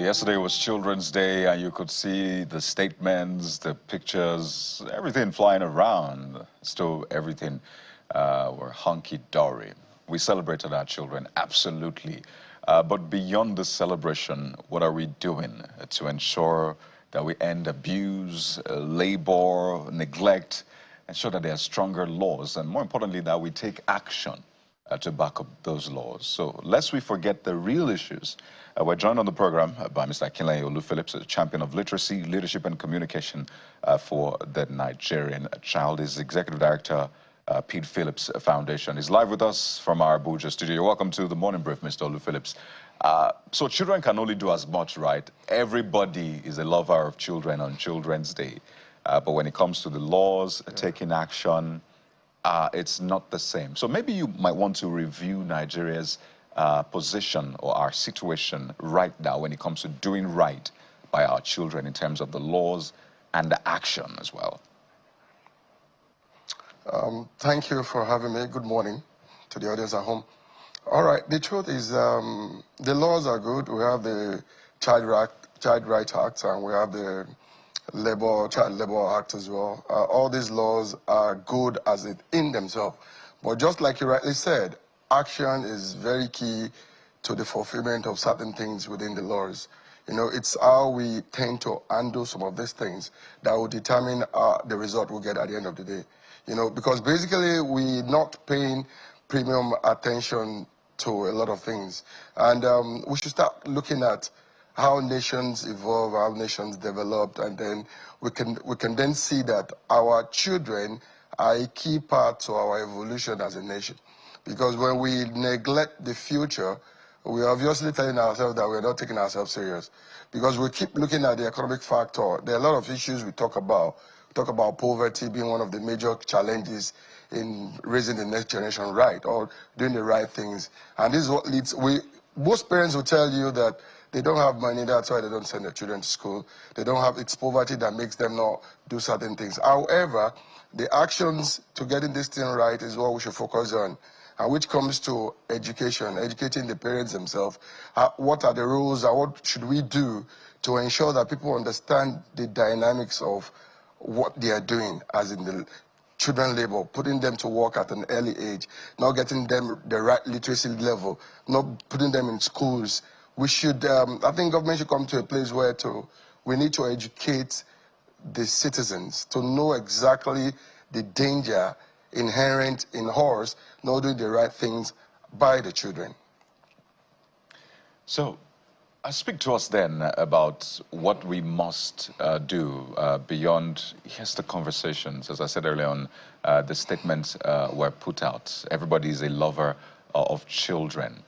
Yesterday was Children's Day, and you could see the statements, the pictures, everything flying around. Still, everything were hunky-dory. We celebrated our children, absolutely. But beyond the celebration, what are we doing to ensure that we end abuse, labor, neglect, ensure that there are stronger laws, and more importantly, that we take action to back up those laws. So lest we forget the real issues, we're joined on the program by Mr. Akinlaye Olu-Phillips, a champion of literacy, leadership, and communication for the Nigerian child. He's Executive Director, Pete Phillips Foundation. He's live with us from our Abuja studio. Welcome to the Morning Brief, Mr. Olu-Phillips. So children can only do as much, right? Everybody is a lover of children on Children's Day. But when it comes to the laws, taking action, it's not the same. So maybe you might want to review Nigeria's position or our situation right now when it comes to doing right by our children in terms of the laws and the action as well. Thank you for having me. Good morning to the audience at home. All right, the truth is the laws are good. We have the Child Rights Act and we have the Child Labor Act as well. All these laws are good as it in themselves. But just like you rightly said, action is very key to the fulfillment of certain things within the laws. You know, it's how we tend to handle some of these things that will determine the result we'll get at the end of the day. You know, because basically we're not paying premium attention to a lot of things. And we should start looking at how nations evolve, how nations develop, and then we can then see that our children are a key part to our evolution as a nation. Because when we neglect the future, we're obviously telling ourselves that we're not taking ourselves serious. Because we keep looking at the economic factor. There are a lot of issues we talk about. We talk about poverty being one of the major challenges in raising the next generation right, or doing the right things. And this is what leads, most parents will tell you that they don't have money, that's why they don't send their children to school. They don't have, it's poverty that makes them not do certain things. However, the actions to getting this thing right is what we should focus on. And which comes to education, educating the parents themselves. What are the rules and what should we do to ensure that people understand the dynamics of what they are doing, as in the children labor, putting them to work at an early age, not getting them the right literacy level, not putting them in schools. We should, I think government should come to a place where we need to educate the citizens to know exactly the danger inherent in horse, not doing the right things by the children. So, speak to us then about what we must do beyond just the conversations. As I said earlier on, the statements were put out. Everybody is a lover of children.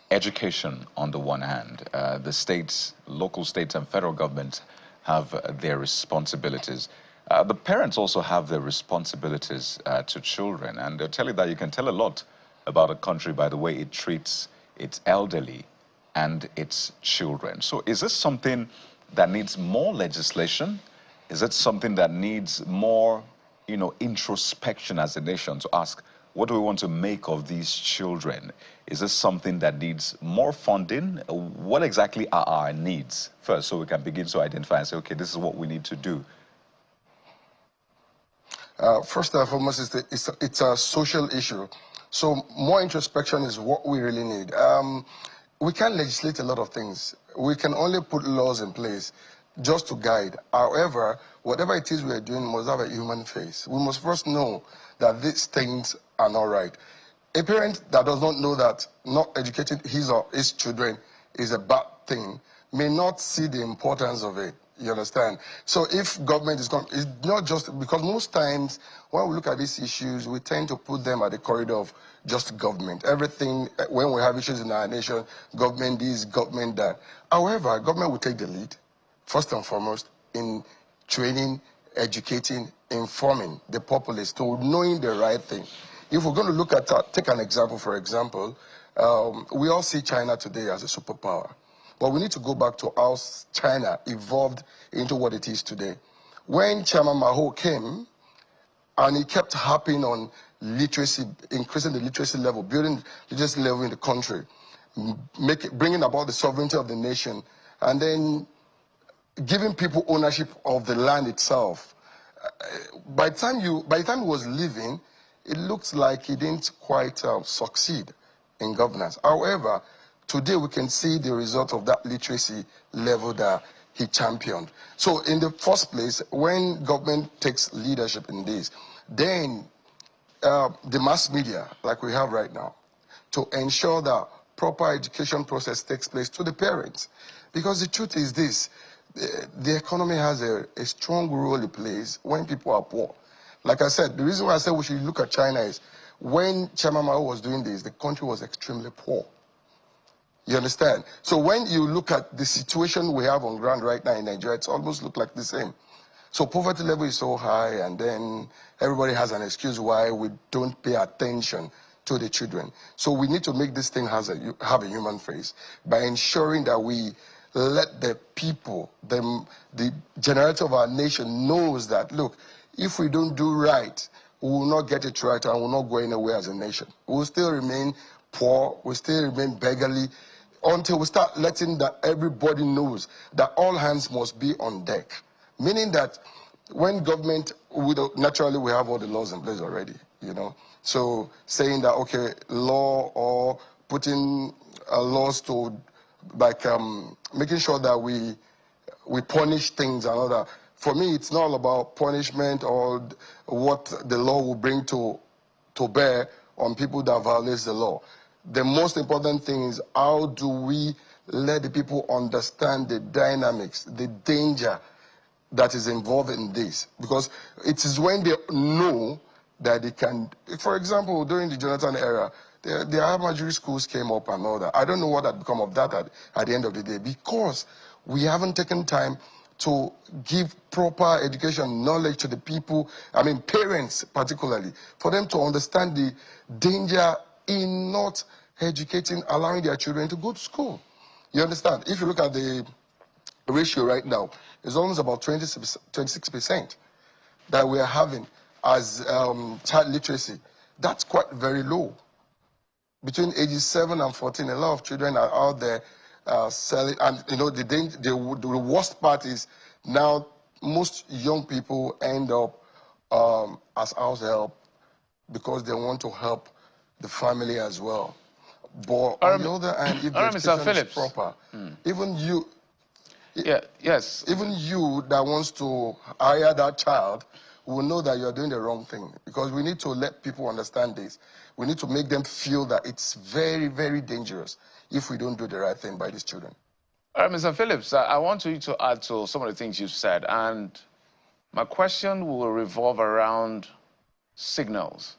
Education on the one hand. The states, local states and federal governments have their responsibilities. The parents also have their responsibilities to children, and they'll tell you that you can tell a lot about a country by the way it treats its elderly and its children. So is this something that needs more legislation? Is it something that needs more, introspection as a nation to ask, what do we want to make of these children? Is this something that needs more funding? What exactly are our needs first, so we can begin to identify and say, okay, this is what we need to do? First and foremost, it's a social issue. So more introspection is what we really need. We can't legislate a lot of things. We can only put laws in place just to guide. However, whatever it is we are doing must have a human face. We must first know that these things are not right. A parent that does not know that not educating his or his children is a bad thing may not see the importance of it. You understand? So if government is going, it's not just, because most times when we look at these issues, we tend to put them at the corridor of just government. Everything, when we have issues in our nation, government this, government that. However, government will take the lead, first and foremost, in training, educating, informing the populace to knowing the right thing. If we're going to look at, take an example, for example, we all see China today as a superpower. But we need to go back to how China evolved into what it is today. When Chairman Mao came, and he kept harping on literacy, increasing the literacy level, building the literacy level in the country, bringing about the sovereignty of the nation, and then giving people ownership of the land itself. By the time he was leaving, it looks like he didn't quite succeed in governance. However, today we can see the result of that literacy level that he championed. So in the first place, when government takes leadership in this, then the mass media, like we have right now, to ensure that proper education process takes place to the parents. Because the truth is this, the economy has a strong role it plays when people are poor. Like I said, the reason why I said we should look at China is when Chairman Mao was doing this, the country was extremely poor. You understand? So when you look at the situation we have on ground right now in Nigeria, it's almost look like the same. So poverty level is so high, and then everybody has an excuse why we don't pay attention to the children. So we need to make this thing have a human face by ensuring that we let the people, the generator of our nation knows that, look, if we don't do right, we will not get it right and will not go anywhere as a nation. We will still remain poor, we will still remain beggarly, until we start letting that everybody knows that all hands must be on deck. Meaning that when government, naturally we have all the laws in place already, you know. So saying that, okay, law or putting laws to, like, making sure that we punish things and all that. For me, it's not all about punishment or what the law will bring to bear on people that violate the law. The most important thing is how do we let the people understand the dynamics, the danger that is involved in this. Because it is when they know that they can, for example, during the Jonathan era, the Ahmadiyya schools came up and all that. I don't know what had become of that at the end of the day, because we haven't taken time to give proper education, knowledge to the people, I mean parents particularly, for them to understand the danger in not educating, allowing their children to go to school. You understand? If you look at the ratio right now, it's almost about 26% that we are having as child literacy. That's quite very low. Between ages 7 and 14, a lot of children are out there selling, and you know the worst part is now most young people end up as house help because they want to help the family as well. But on the other hand, if the education is proper, even you, even you that wants to hire that child will know that you're doing the wrong thing, because we need to let people understand this. We need to make them feel that it's very, very dangerous if we don't do the right thing by these children. Mr. Phillips, I want you to add to some of the things you've said, and my question will revolve around signals.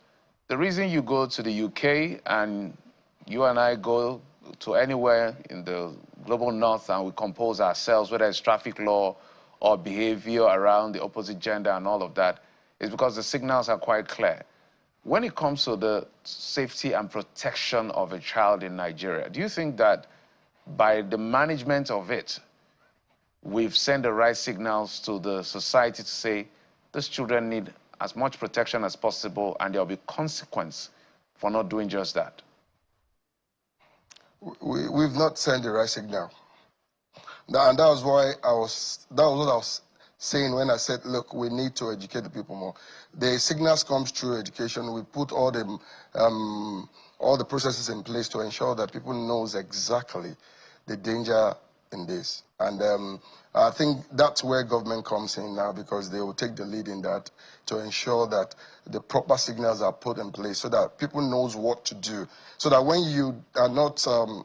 The reason you go to the UK and you and I go to anywhere in the global north and we compose ourselves, whether it's traffic law or behavior around the opposite gender and all of that, is because the signals are quite clear. When it comes to the safety and protection of a child in Nigeria, do you think that by the management of it, we've sent the right signals to the society to say these children need as much protection as possible and there'll be consequence for not doing just that? We've not sent the right signal. And that was what I was saying when I said, look, we need to educate the people more. The signals comes through education. We put all the processes in place to ensure that people knows exactly the danger in this. And I think that's where government comes in now, because they will take the lead in that to ensure that the proper signals are put in place so that people knows what to do. So that when you are not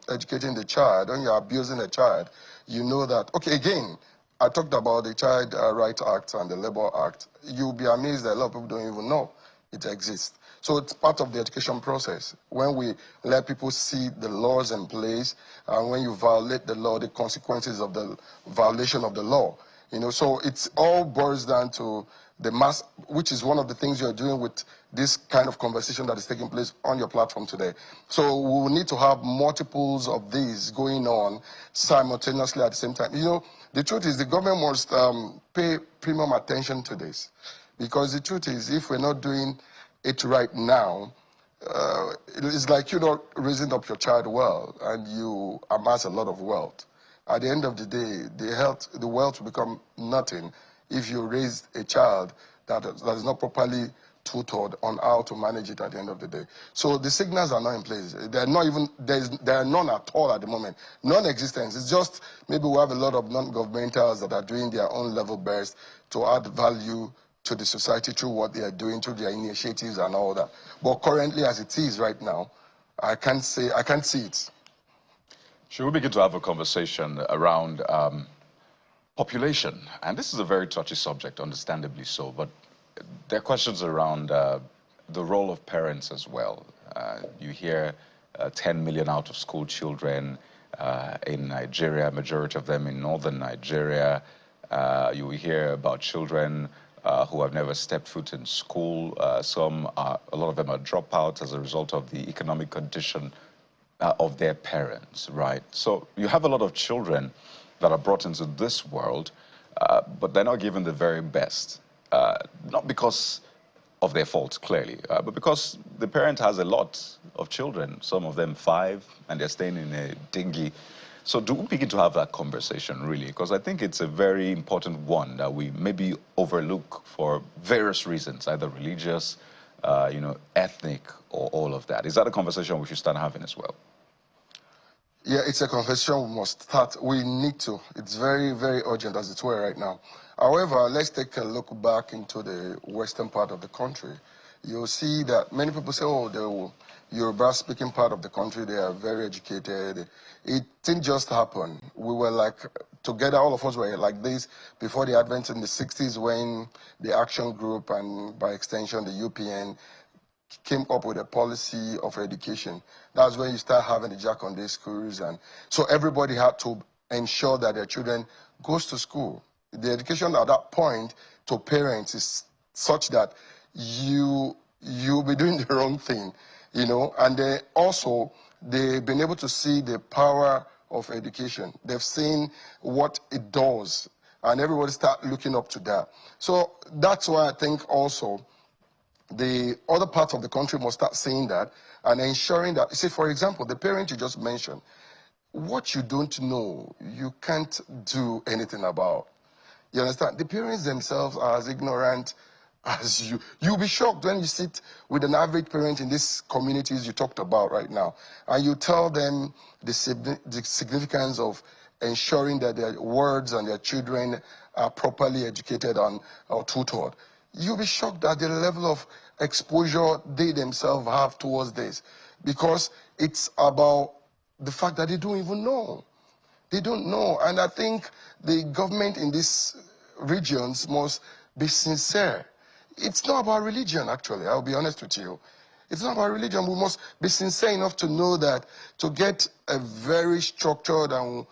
educating the child, when you're abusing the child, you know that, okay, again, I talked about the Child Rights Act and the Labor Act. You'll be amazed that a lot of people don't even know it exists. So it's part of the education process. When we let people see the laws in place, and when you violate the law, the consequences of the violation of the law. You know, so it's all boils down to the mass, which is one of the things you're doing with this kind of conversation that is taking place on your platform today. So we will need to have multiples of these going on simultaneously at the same time. You know, the truth is the government must pay premium attention to this, because the truth is if we're not doing it right now, it's like you're not raising up your child well and you amass a lot of wealth. at the end of the day, the wealth will become nothing if you raise a child that is not properly tutored on how to manage it at the end of the day. So the signals are not in place. They're not even, there are none at all at the moment. Non-existence. It's just maybe we have a lot of non-governmentals that are doing their own level best to add value to the society through what they are doing, through their initiatives and all that. But currently, as it is right now, I can't see it. Should we begin to have a conversation around population? And this is a very touchy subject, understandably so, but there are questions around the role of parents as well. You hear 10 million out of school children in Nigeria, majority of them in northern Nigeria. You will hear about children who have never stepped foot in school. A lot of them are dropouts as a result of the economic condition of their parents, right? So you have a lot of children that are brought into this world, but they're not given the very best. Not because of their faults, clearly, but because the parent has a lot of children, some of them 5, and they're staying in a dinghy. So do we begin to have that conversation, really? Because I think it's a very important one that we maybe overlook for various reasons, either religious, ethnic, or all of that. Is that a conversation we should start having as well? Yeah, it's a conversation we must start. We need to. It's very, very urgent as it were right now. However, let's take a look back into the western part of the country. You'll see that many people say, oh, the Yoruba-speaking part of the country, they are very educated. It didn't just happen. We were like, together, all of us were like this before the advent in the 60s when the Action Group and by extension the UPN came up with a policy of education. That's when you start having the Jack-on-day schools. And so everybody had to ensure that their children goes to school. The education at that point to parents is such that you'll be doing the wrong thing, and they've been able to see the power of education. They've seen what it does, and everybody start looking up to that. So that's why I think also the other parts of the country must start seeing that and ensuring that, see, for example, the parent you just mentioned, what you don't know, you can't do anything about. You understand? The parents themselves are as ignorant as you. You'll be shocked when you sit with an average parent in these communities you talked about right now, and you tell them the significance of ensuring that their words and their children are properly educated and or tutored. You'll be shocked at the level of exposure they themselves have towards this, because it's about the fact that they don't even know. They don't know. And I think the government in these regions must be sincere. It's not about religion, actually. I'll be honest with you. It's not about religion. We must be sincere enough to know that to get a very structured and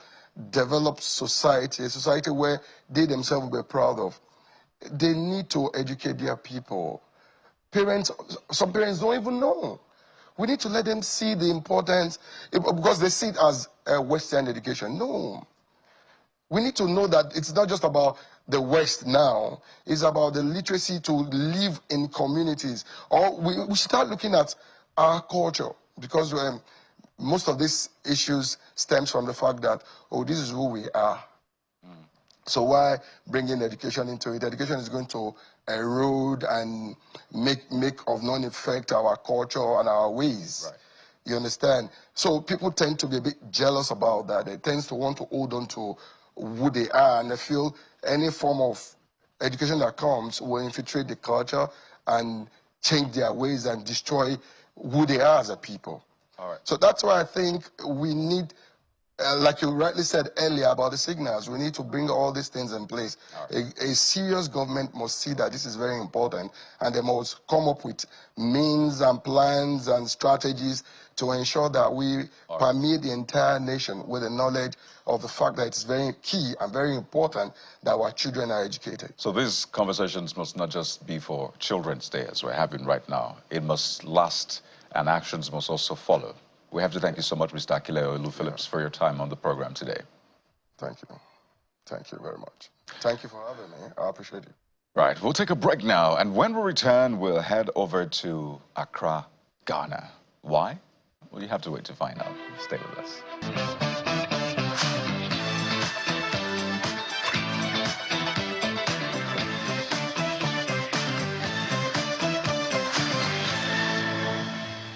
developed society, a society where they themselves will be proud of, they need to educate their people. Some parents don't even know. We need to let them see the importance, because they see it as a Western education. No. We need to know that it's not just about the West now. It's about the literacy to live in communities. Or we start looking at our culture, because most of these issues stems from the fact that, oh, this is who we are. So why bringing education into it? Education is going to erode and make of none effect our culture and our ways. Right. You understand? So people tend to be a bit jealous about that. They tend to want to hold on to who they are, and they feel any form of education that comes will infiltrate the culture and change their ways and destroy who they are as a people. All right. So that's why I think we need, like you rightly said earlier about the signals, we need to bring all these things in place. Right. A serious government must see that this is very important, and they must come up with means and plans and strategies to ensure that we permeate the entire nation with the knowledge of the fact that it's very key and very important that our children are educated. So these conversations must not just be for Children's Day, as we're having right now. It must last, and actions must also follow. We have to thank you so much, Mr. Akileo Elu Phillips, for your time on the program today. Thank you. Thank you very much. Thank you for having me. I appreciate it. Right, we'll take a break now, and when we return, we'll head over to Accra, Ghana. Why? Well, you have to wait to find out. Stay with us.